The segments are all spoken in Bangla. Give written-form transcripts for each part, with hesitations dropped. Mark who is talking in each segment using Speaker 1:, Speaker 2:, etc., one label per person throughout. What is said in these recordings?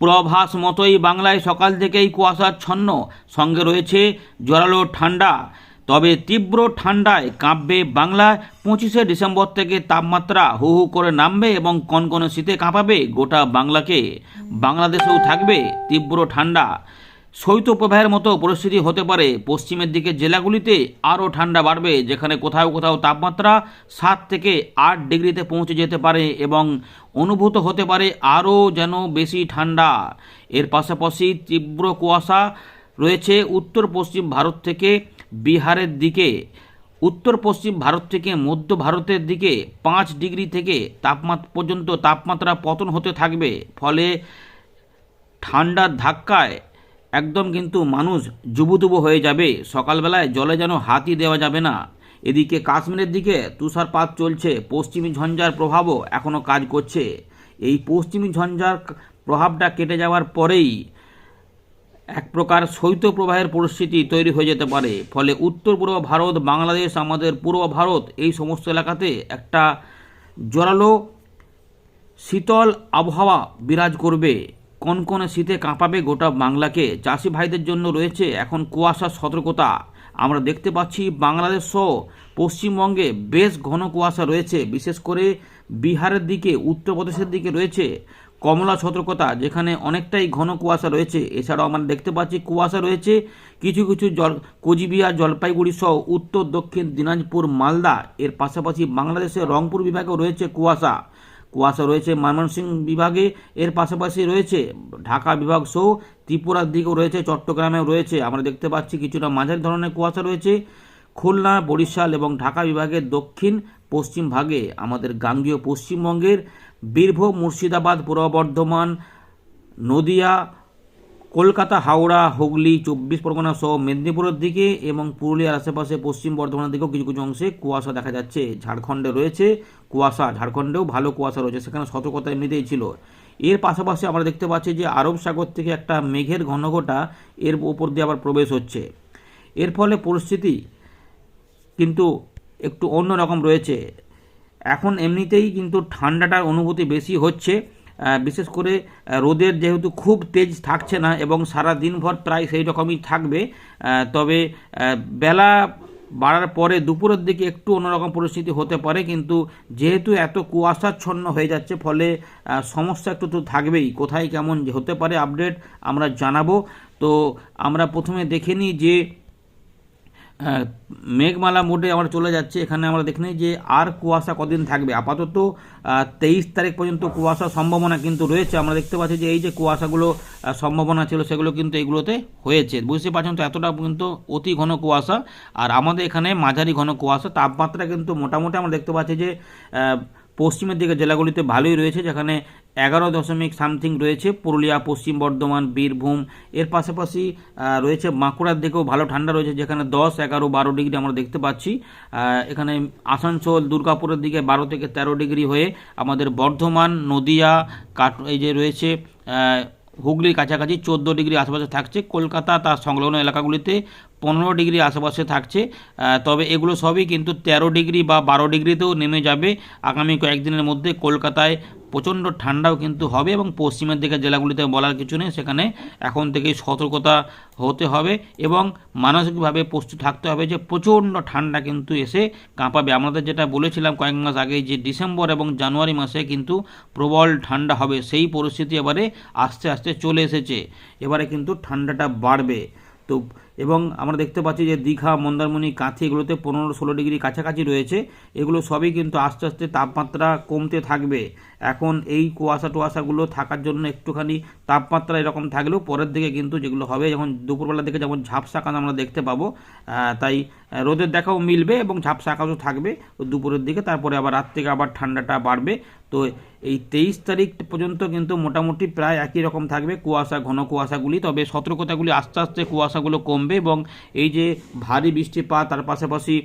Speaker 1: পূর্বাভাস মতোই বাংলায় সকাল থেকেই কুয়াশাচ্ছন্ন, সঙ্গে রয়েছে জোরালো ঠান্ডা। তবে তীব্র ঠান্ডায় কাঁপবে বাংলা। 25শে ডিসেম্বর থেকে তাপমাত্রা হু হু করে নামবে এবং কনকনে শীতে কাঁপাবে গোটা বাংলাকে। বাংলাদেশেও থাকবে তীব্র ঠান্ডা। শৈত্যপ্রবাহের মতো পরিস্থিতি হতে পারে। পশ্চিমের দিকে জেলাগুলিতে আরও ঠান্ডা বাড়বে, যেখানে কোথাও কোথাও তাপমাত্রা 7 থেকে 8 ডিগ্রিতে পৌঁছে যেতে পারে এবং অনুভূত হতে পারে আরও যেন বেশি ঠান্ডা। এর পাশাপাশি তীব্র কুয়াশা রয়েছে উত্তর পশ্চিম ভারত থেকে বিহারের দিকে। উত্তর পশ্চিম ভারত থেকে মধ্য ভারতের দিকে 5 ডিগ্রি থেকে পর্যন্ত তাপমাত্রা পতন হতে থাকবে। ফলে ঠান্ডার ধাক্কায় একদম কিন্তু মানুষ জুবুদুবু হয়ে যাবে। সকালবেলায় জলে যেন হাতই দেওয়া যাবে না। এদিকে কাশ্মীরের দিকে তুষারপাত চলছে। পশ্চিমী ঝঞ্ঝার প্রভাবও এখনও কাজ করছে। এই পশ্চিমী ঝঞ্ঝার প্রভাবটা কেটে যাওয়ার পরেই এক প্রকার শৈত্যপ্রবাহের পরিস্থিতি তৈরি হয়ে যেতে পারে। ফলে উত্তর পূর্ব ভারত, বাংলাদেশ, আমাদের পূর্ব ভারত, এই সমস্ত এলাকাতে একটা জোরালো শীতল আবহাওয়া বিরাজ করবে। কনকনে শীতে কাঁপাবে গোটা বাংলাকে। চাষি ভাইদের জন্য রয়েছে এখন কুয়াশার সতর্কতা। আমরা দেখতে পাচ্ছি বাংলাদেশ সহ পশ্চিমবঙ্গে বেশ ঘন কুয়াশা রয়েছে। বিশেষ করে বিহারের দিকে, উত্তরপ্রদেশের দিকে রয়েছে কমলা সতর্কতা, যেখানে অনেকটাই ঘন কুয়াশা রয়েছে। এছাড়াও আমরা দেখতে পাচ্ছি কুয়াশা রয়েছে কিছু কিছু কোচবিহার, জলপাইগুড়ি সহ উত্তর দক্ষিণ দিনাজপুর, মালদা। এর পাশাপাশি বাংলাদেশের রংপুর বিভাগেও রয়েছে কুয়াশা। কুয়াশা রয়েছে ময়মনসিংহ বিভাগে। এর পাশাপাশি রয়েছে ঢাকা বিভাগ সহ ত্রিপুরার দিকেও রয়েছে, চট্টগ্রামেও রয়েছে। আমরা দেখতে পাচ্ছি কিছুটা মাঝারি ধরনের কুয়াশা রয়েছে খুলনা, বরিশাল এবং ঢাকা বিভাগের দক্ষিণ পশ্চিম ভাগে। আমাদের গাঙ্গেয় পশ্চিমবঙ্গের বীরভূম, মুর্শিদাবাদ, পূর্ব বর্ধমান, নদিয়া, কলকাতা, হাওড়া, হুগলি, 24 পরগনা সহ মেদিনীপুরের দিকে এবং পুরুলিয়ার আশেপাশে পশ্চিম বর্ধমানের দিকেও কিছু কিছু অংশে কুয়াশা দেখা যাচ্ছে। ঝাড়খণ্ডে রয়েছে কুয়াশা, ঝাড়খণ্ডেও ভালো কুয়াশা রয়েছে, সেখানে সতর্কতা এমনিতেই ছিল। এর পাশাপাশি আমরা দেখতে পাচ্ছি যে আরব সাগর থেকে একটা মেঘের ঘনঘটা এর উপর দিয়ে আবার প্রবেশ হচ্ছে। এর ফলে পরিস্থিতি কিন্তু একটু অন্যরকম রয়েছে। এখন এমনিতেই কিন্তু ঠান্ডাটার অনুভূতি বেশি হচ্ছে। বিশেষ করে রোদের যেহেতু খুব তেজ থাকছে না এবং সারা দিনভর প্রায় সেই রকমই থাকবে। তবে বেলা বাড়ার পরে দুপুরের দিকে একটু অন্যরকম পরিস্থিতি হতে পারে, কিন্তু যেহেতু এত কুয়াশাচ্ছন্ন হয়ে যাচ্ছে ফলে সমস্যা একটু তো থাকবেই। কোথায় কেমন হতে পারে আপডেট আমরা জানাবো। তো আমরা প্রথমে দেখে নিই যে মেঘমালা মোডে আমরা চলে যাচ্ছে। এখানে আমরা দেখে নিই যে আর কুয়াশা কদিন থাকবে। আপাতত 23 তারিখ পর্যন্ত কুয়াশার সম্ভাবনা কিন্তু রয়েছে। আমরা দেখতে পাচ্ছি যে এই যে কুয়াশাগুলো সম্ভাবনা ছিল সেগুলো কিন্তু এইগুলোতে হয়েছে। বুঝতে পারছেন তো, এতটা কিন্তু অতি ঘন কুয়াশা। আর আমাদের এখানে মাঝারি ঘন কুয়াশা। তাপমাত্রা কিন্তু মোটামুটি আমরা দেখতে পাচ্ছি যে পশ্চিমের দিকে জেলাগুলিতে ভালোই রয়েছে, যেখানে 11.সামথিং রয়েছে পুরুলিয়া, পশ্চিম বর্ধমান, বীরভূম। এর পাশাপাশি রয়েছে বাঁকুড়ার দিকেও ভালো ঠান্ডা রয়েছে, যেখানে 10, 11, 12 ডিগ্রি আমরা দেখতে পাচ্ছি। এখানে আসানসোল, দুর্গাপুরের দিকে 12 থেকে 13 ডিগ্রি হয়ে আমাদের বর্ধমান, নদিয়া, এই যে রয়েছে হুগলির কাছাকাছি 14 ডিগ্রি আশেপাশে থাকছে। কলকাতা তার সংলগ্ন এলাকাগুলিতে 15 ডিগ্রি আশেপাশে থাকছে। তবে এগুলো সবই কিন্তু 13 ডিগ্রি বা 12 ডিগ্রিতেও নেমে যাবে আগামী কয়েকদিনের মধ্যে। কলকাতায় প্রচণ্ড ঠান্ডাও কিন্তু হবে এবং পশ্চিমের দিকে জেলাগুলিতে বলার কিছু নেই, সেখানে এখন থেকেই সতর্কতা হতে হবে এবং মানসিকভাবে প্রস্তুত থাকতে হবে যে প্রচণ্ড ঠান্ডা কিন্তু এসে কাঁপাবে। আমাদের যেটা বলেছিলাম কয়েক মাস আগে যে ডিসেম্বর এবং জানুয়ারি মাসে কিন্তু প্রবল ঠান্ডা হবে, সেই পরিস্থিতি এবারে আস্তে আস্তে চলে এসেছে। এবারে কিন্তু ঠান্ডাটা বাড়বে। তো এবং আমরা দেখতে পাচ্ছি যে দীঘা, মন্দারমণি, কাঁথি এগুলোতে 15-16 ডিগ্রি কাছাকাছি রয়েছে। এগুলো সবই কিন্তু আস্তে আস্তে তাপমাত্রা কমতে থাকবে। এখন এই কুয়াশাগুলো থাকার জন্য একটুখানি তাপমাত্রা এরকম থাকলেও পরের দিকে কিন্তু যেগুলো হবে, যখন দুপুরবেলার দিকে যেমন ঝাপসা আকাশ আমরা দেখতে পাবো, তাই রোদের দেখাও মিলবে এবং ঝাপসা আকাশও থাকবে দুপুরের দিকে। তারপরে আবার রাত থেকে আবার ঠান্ডাটা বাড়বে। তো এই 23 তারিখ পর্যন্ত কিন্তু মোটামুটি প্রায় একই রকম থাকবে কুয়াশা, ঘন কুয়াশাগুলি। তবে সতর্কতাগুলি আস্তে আস্তে কুয়াশাগুলো কমবে এবং এই যে ভারী বৃষ্টিপাত, তার পাশাপাশি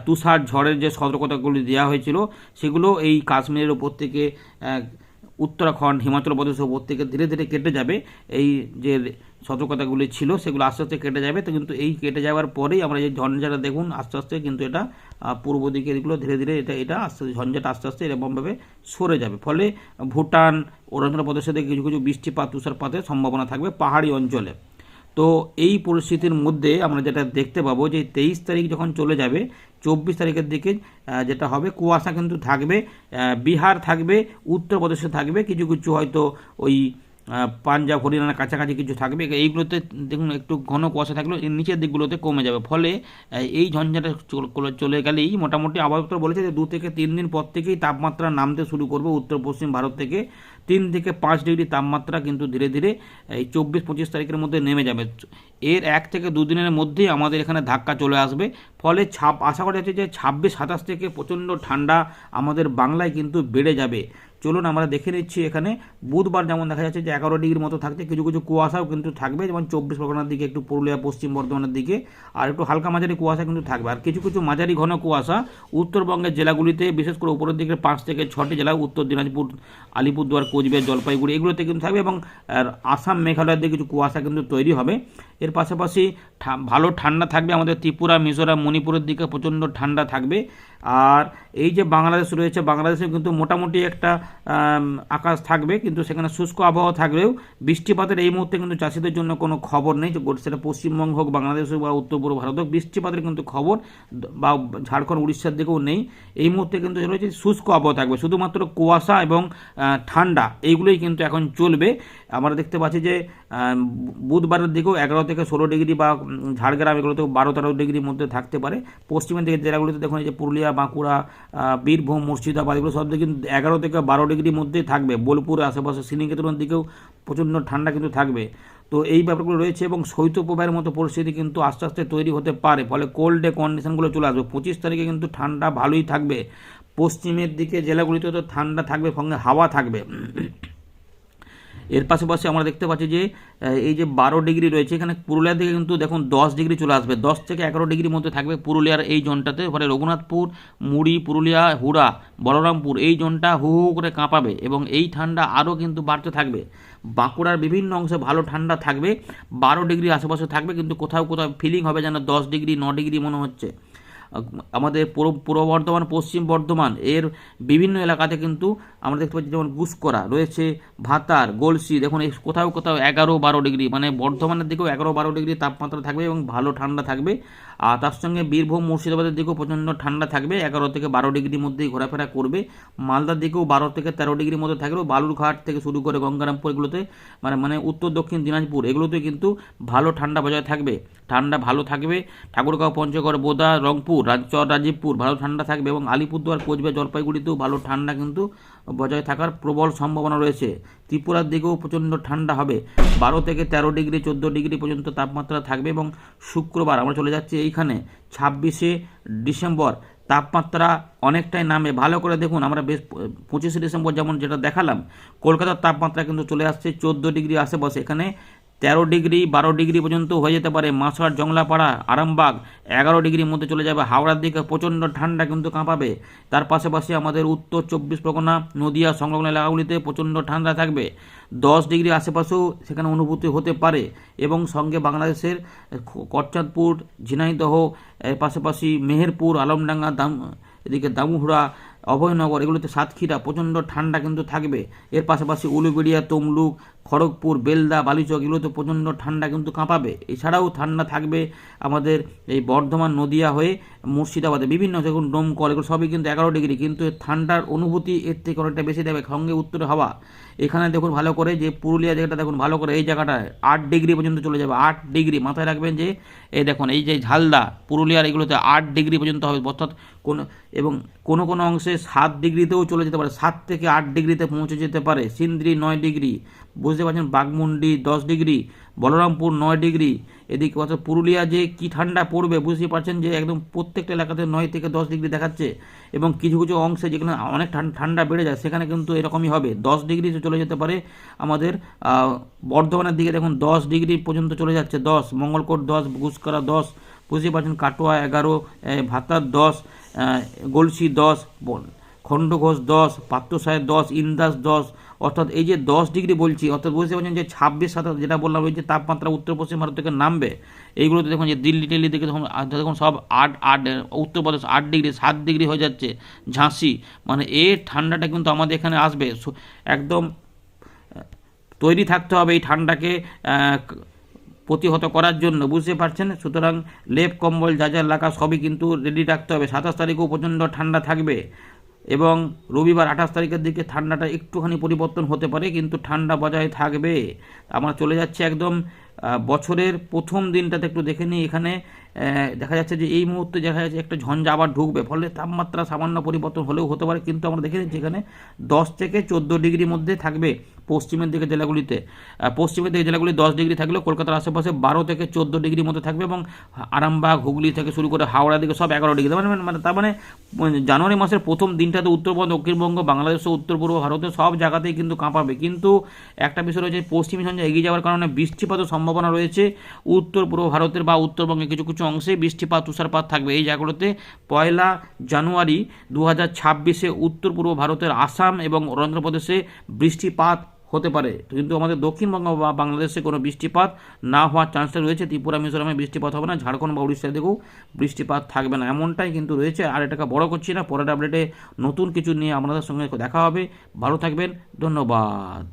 Speaker 1: তুষার ঝড়ের যে সতর্কতাগুলি দেওয়া হয়েছিল সেগুলো এই কাশ্মীরের ওপর থেকে উত্তরাখণ্ড, হিমাচল প্রদেশ ওপর থেকে ধীরে ধীরে কেটে যাবে। এই যে সতর্কতাগুলি ছিল সেগুলো আস্তে আস্তে কেটে যাবে। তো কিন্তু এই কেটে যাওয়ার পরেই আমরা যে ঝঞ্ঝাটা দেখুন আস্তে আস্তে কিন্তু এটা পূর্ব দিকে এগুলো ধীরে ধীরে এটা আস্তে ঝঞ্ঝাটা আস্তে আস্তে এরকমভাবে সরে যাবে। ফলে ভুটান, অরুণাচল প্রদেশের দিকে কিছু কিছু বৃষ্টিপাত, তুষারপাতের সম্ভাবনা থাকবে পাহাড়ি অঞ্চলে। তো এই পরিস্থিতির মধ্যে আমরা যেটা দেখতে পাবো যে 23 তারিখ যখন চলে যাবে, 24 তারিখের দিকে যেটা হবে কুয়াশা কিন্তু থাকবে, বিহার থাকবে, উত্তরপ্রদেশে থাকবে, কিছু কিছু হয়তো ওই পাঞ্জাব হরিয়ানার কাছাকাছি কিছু থাকবে। এইগুলোতে দেখুন একটু ঘন কুয়াশা থাকলেও এর নিচের দিকগুলোতে কমে যাবে। ফলে এই ঝঞ্ঝাটা চলে গেলেই মোটামুটি আবহাওয়া দপ্তর বলেছে যে 2 থেকে 3 দিন পর থেকেই তাপমাত্রা নামতে শুরু করবে উত্তর পশ্চিম ভারত থেকে। 3 থেকে 5 ডিগ্রি তাপমাত্রা কিন্তু ধীরে ধীরে এই 24-25 তারিখের মধ্যে নেমে যাবে। এর 1 থেকে 2 দিনের মধ্যেই আমাদের এখানে ধাক্কা চলে আসবে। ফলে আশা করা যাচ্ছে যে 26-27 থেকে প্রচণ্ড ঠান্ডা আমাদের বাংলায় কিন্তু বেড়ে যাবে। চলুন আমরা দেখে নিচ্ছি। এখানে বুধবার যেমন দেখা যাচ্ছে যে 11 ডিগ্রির মতো থাকছে, কিছু কিছু কুয়াশাও কিন্তু থাকবে, যেমন 24 পরগনার দিকে, একটু পুরুলিয়া, পশ্চিম বর্ধমানের দিকে, আর একটু হালকা মাঝারি কুয়াশা কিন্তু থাকবে। আর কিছু কিছু মাঝারি ঘন কুয়াশা উত্তরবঙ্গের জেলাগুলিতে, বিশেষ করে উপরের দিকে 5 থেকে 6টি জেলা, উত্তর দিনাজপুর, আলিপুরদুয়ার, কোচবিহার, জলপাইগুড়ি, এগুলোতে কিন্তু থাকবে। এবং আসাম, মেঘালয়ের দিকে কিছু কুয়াশা কিন্তু তৈরি হবে। এর পাশাপাশি ভালো ঠান্ডা থাকবে আমাদের ত্রিপুরা, মিজোরাম, মণিপুরের দিকে প্রচণ্ড ঠান্ডা থাকবে। আর এই যে বাংলাদেশ রয়েছে, বাংলাদেশে কিন্তু মোটামুটি একটা আকাশ থাকবে, কিন্তু সেখানে শুষ্ক আবহাওয়া থাকলেও বৃষ্টিপাতের এই মুহূর্তে কিন্তু চাষিদের জন্য কোনো খবর নেই। সেটা পশ্চিমবঙ্গ হোক, বাংলাদেশ হোক বা উত্তর পূর্ব ভারত হোক, বৃষ্টিপাতের কিন্তু খবর বা ঝাড়খণ্ড, উড়িষ্যার দিকেও নেই। এই মুহূর্তে কিন্তু রয়েছে শুষ্ক আবহাওয়া থাকবে, শুধুমাত্র কুয়াশা এবং ঠান্ডা এইগুলোই কিন্তু এখন চলবে। আমরা দেখতে পাচ্ছি যে বুধবারের দিকেও 11 থেকে 16 ডিগ্রি বা ঝাড়গ্রাম এগুলোতেও 12-13 ডিগ্রির মধ্যে থাকতে পারে। পশ্চিমের দিকে জেলাগুলিতে দেখুন এই যে পুরুলিয়া, বাঁকুড়া, বীরভূম, মুর্শিদাবাদ, এগুলো সব দিকে কিন্তু 11 থেকে 12 ডিগ্রির মধ্যেই থাকবে। বোলপুর আশেপাশে, শ্রীনিকেতনের দিকেও প্রচণ্ড ঠান্ডা কিন্তু থাকবে। তো এই ব্যাপারগুলো রয়েছে এবং শৈত্যপ্রবাহের মতো পরিস্থিতি কিন্তু আস্তে আস্তে তৈরি হতে পারে। ফলে কোল্ড ডে কন্ডিশনগুলো চলে আসবে। 25 তারিখে কিন্তু ঠান্ডা ভালোই থাকবে। পশ্চিমের দিকে জেলাগুলিতে তো ঠান্ডা থাকবে, সঙ্গে হাওয়া থাকবে। এর পাশাপাশি আমরা দেখতে পাচ্ছি যে এই যে 12 ডিগ্রি রয়েছে, এখানে পুরুলিয়ার দিকে কিন্তু দেখুন 10 ডিগ্রি চলে আসবে। 10 থেকে 11 ডিগ্রির মধ্যে থাকবে পুরুলিয়ার এই জোনটাতে। ফলে রঘুনাথপুর, মুড়ি, পুরুলিয়া, হুড়া, বলরামপুর এই জোনটা হু হু করে কাঁপাবে এবং এই ঠান্ডা আরও কিন্তু বাড়তে থাকবে। বাঁকুড়ার বিভিন্ন অংশে ভালো ঠান্ডা থাকবে, 12 ডিগ্রি আশেপাশে থাকবে, কিন্তু কোথাও কোথাও ফিলিং হবে যেন 10 ডিগ্রি, 9 ডিগ্রি মনে হচ্ছে। আমাদের পূর্ব বর্ধমান, পশ্চিম বর্ধমান এর বিভিন্ন এলাকাতে কিন্তু আমরা দেখতে পাচ্ছি, যেমন গুসকরা রয়েছে, ভাতার, গলসি, দেখুন এই কোথাও কোথাও 11-12 ডিগ্রি, মানে বর্ধমানের দিকেও 11-12 ডিগ্রি তাপমাত্রা থাকবে এবং ভালো ঠান্ডা থাকবে। আর তার সঙ্গে বীরভূম, মুর্শিদাবাদের দিকেও প্রচণ্ড ঠান্ডা থাকবে, 11 থেকে 12 ডিগ্রির মধ্যেই ঘোরাফেরা করবে। মালদার দিকেও 12 থেকে 13 ডিগ্রির মধ্যে থাকলেও বালুরঘাট থেকে শুরু করে গঙ্গারামপুর এগুলোতে মানে উত্তর দক্ষিণ দিনাজপুর এগুলোতে কিন্তু ভালো ঠান্ডা বজায় থাকবে। ঠান্ডা ভালো থাকবে। ঠাকুরগাঁও, পঞ্চগড়, বোদা, রংপুর, রাজীবপুর ভালো ঠান্ডা থাকবে এবং আলিপুরদুয়ার, কোচবিহার, জলপাইগুড়িতেও ভালো ঠান্ডা কিন্তু বজায় থাকার প্রবল সম্ভাবনা রয়েছে। ত্রিপুরার দিকেও প্রচণ্ড ঠান্ডা হবে, 12 থেকে 13 ডিগ্রি, 14 ডিগ্রি পর্যন্ত তাপমাত্রা থাকবে। এবং শুক্রবার আমরা চলে যাচ্ছি এইখানে 26শে ডিসেম্বর, তাপমাত্রা অনেকটাই নামে। ভালো করে দেখুন, আমরা বেশ 25শে ডিসেম্বর যেমন যেটা দেখালাম, কলকাতার তাপমাত্রা কিন্তু চলে আসছে 14 ডিগ্রি আশেপাশে। এখানে 13 ডিগ্রি, 12 ডিগ্রি পর্যন্ত হয়ে যেতে পারে। মাছার, জংলাপাড়া, আরামবাগ 11 ডিগ্রির মধ্যে চলে যাবে। হাওড়ার দিকে প্রচণ্ড ঠান্ডা কিন্তু কাঁপাবে। তার পাশাপাশি আমাদের উত্তর 24 পরগনা, নদিয়া সংলগ্ন এলাকাগুলিতে প্রচণ্ড ঠান্ডা থাকবে। 10 ডিগ্রি আশেপাশেও সেখানে অনুভূতি হতে পারে। এবং সঙ্গে বাংলাদেশের করচাঁদপুর, ঝিনাইদহ, এর পাশাপাশি মেহেরপুর, আলমডাঙ্গা, এদিকে দামুহুড়া, অভয়নগর এগুলোতে, সাতক্ষীরা প্রচণ্ড ঠান্ডা কিন্তু থাকবে। এর পাশাপাশি উলুবেড়িয়া, তমলুক, খড়গপুর, বেলদা, বালিচক এগুলোতে প্রচণ্ড ঠান্ডা কিন্তু কাঁপাবে। এছাড়াও ঠান্ডা থাকবে আমাদের এই বর্ধমান, নদিয়া হয়ে মুর্শিদাবাদে বিভিন্ন, যেমন ডোমকল, এগুলো সবই কিন্তু 11 ডিগ্রি, কিন্তু ঠান্ডার অনুভূতি এর থেকে অনেকটা বেশি দেবে। সঙ্গে উত্তরে হাওয়া। এখানে দেখুন ভালো করে যে পুরুলিয়া জায়গাটা দেখুন ভালো করে, এই জায়গাটায় 8 ডিগ্রি পর্যন্ত চলে যাবে। 8 ডিগ্রি মাথায় রাখবেন যে এই দেখুন এই যে ঝালদা, পুরুলিয়ার এগুলোতে 8 ডিগ্রি পর্যন্ত হবে, অর্থাৎ কোনো কোনো অংশে 7 ডিগ্রিতেও চলে যেতে পারে, 7 থেকে 8 ডিগ্রিতে পৌঁছে যেতে পারে। সিন্দ্রি 9 ডিগ্রি, বুঝতে পারছেন, বাঘমুন্ডি 10 ডিগ্রি, বলরামপুর 9 ডিগ্রি। এদিকে অর্থাৎ পুরুলিয়া যে কি ঠান্ডা পড়বে বুঝতে পারছেন যে একদম প্রত্যেকটা এলাকাতে 9 থেকে 10 ডিগ্রি দেখাচ্ছে। এবং কিছু কিছু অংশে যেখানে অনেক ঠান্ডা বেড়ে যায় সেখানে কিন্তু এরকমই হবে, 10 ডিগ্রি চলে যেতে পারে। আমাদের বর্ধমানের দিকে দেখুন 10 ডিগ্রি পর্যন্ত চলে যাচ্ছে, 10, মঙ্গলকোট 10, গুসকরা 10, বুঝতে পারছেন, কাটোয়া 11, ভাতার 10, গলসি 10, খণ্ডঘোষ 10, পাত্রসাহেব 10, ইন্দাস 10, অর্থাৎ এই যে 10 ডিগ্রি বলছি, অর্থাৎ বুঝতে পারছেন যে 26-27 যেটা বললাম, ওই যে তাপমাত্রা উত্তর পশ্চিম ভারত থেকে নামবে, এইগুলোতে দেখুন যে দিল্লি টিল্লি থেকে দেখুন সব 8 উত্তরপ্রদেশ 8 ডিগ্রি 7 ডিগ্রি হয়ে যাচ্ছে, ঝাঁসি, মানে এই ঠান্ডাটা কিন্তু আমাদের এখানে আসবে। একদম তৈরি থাকতে হবে এই ঠান্ডাকে প্রতিহত করার জন্য, বুঝতে পারছেন। সুতরাং লেপ কম্বল যা যা লাগা সবই কিন্তু রেডি রাখতে হবে। 27 তারিখেও প্রচণ্ড ঠান্ডা থাকবে এবং রবিবার 28 তারিখের দিকে ঠান্ডাটা একটুখানি পরিবর্তন হতে পারে, কিন্তু ঠান্ডা বজায় থাকবে। আমরা চলে যাচ্ছি একদম বছরের প্রথম দিনটাতে, একটু দেখে নিই। এখানে দেখা যাচ্ছে যে এই মুহূর্তে দেখা যাচ্ছে একটা ঝঞ্ঝা আবার ঢুকবে, ফলে তাপমাত্রা সামান্য পরিবর্তন হলেও হতে পারে, কিন্তু আমরা দেখে নিচ্ছি এখানে 10 থেকে 14 ডিগ্রির মধ্যে থাকবে পশ্চিমের দিকে জেলাগুলিতে। পশ্চিমের দিকে জেলাগুলি 10 ডিগ্রি থাকলেও কলকাতার আশেপাশে 12 থেকে 14 ডিগ্রির মধ্যে থাকবে, এবং আরামবাগ হুগলি থেকে শুরু করে হাওড়া দিকে সব 11 ডিগ্রি। মানে তার মানে জানুয়ারি মাসের প্রথম দিনটাতে উত্তরবঙ্গ, দক্ষিণবঙ্গ, বাংলাদেশ ও উত্তর পূর্ব ভারতের সব জায়গাতেই কিন্তু কাঁপাবে। কিন্তু একটা বিষয় রয়েছে, পশ্চিমী ঝঞ্ঝা এগিয়ে যাওয়ার কারণে বৃষ্টিপাতের সম্ভাবনা রয়েছে। উত্তর পূর্ব ভারতের বা উত্তরবঙ্গে কিছু কিছু অংশে বৃষ্টিপাত, তুষারপাত থাকবে এই জায়গাগুলোতে। 1 জানুয়ারি 2026 উত্তর পূর্ব ভারতের আসাম এবং অন্ধ্রপ্রদেশে বৃষ্টিপাত হতে পারে, কিন্তু আমাদের দক্ষিণবঙ্গ বা বাংলাদেশে কোনো বৃষ্টিপাত না হওয়ার চান্সটা রয়েছে। ত্রিপুরা মিজোরামে বৃষ্টিপাত হবে না, ঝাড়খণ্ড বা উড়িষ্যার দিকেও বৃষ্টিপাত থাকবে না, এমনটাই কিন্তু রয়েছে। আর এটাকে বড় করছি না, পরের আপডেটে নতুন কিছু নিয়ে আপনাদের সঙ্গে দেখা হবে। ভালো থাকবেন, ধন্যবাদ।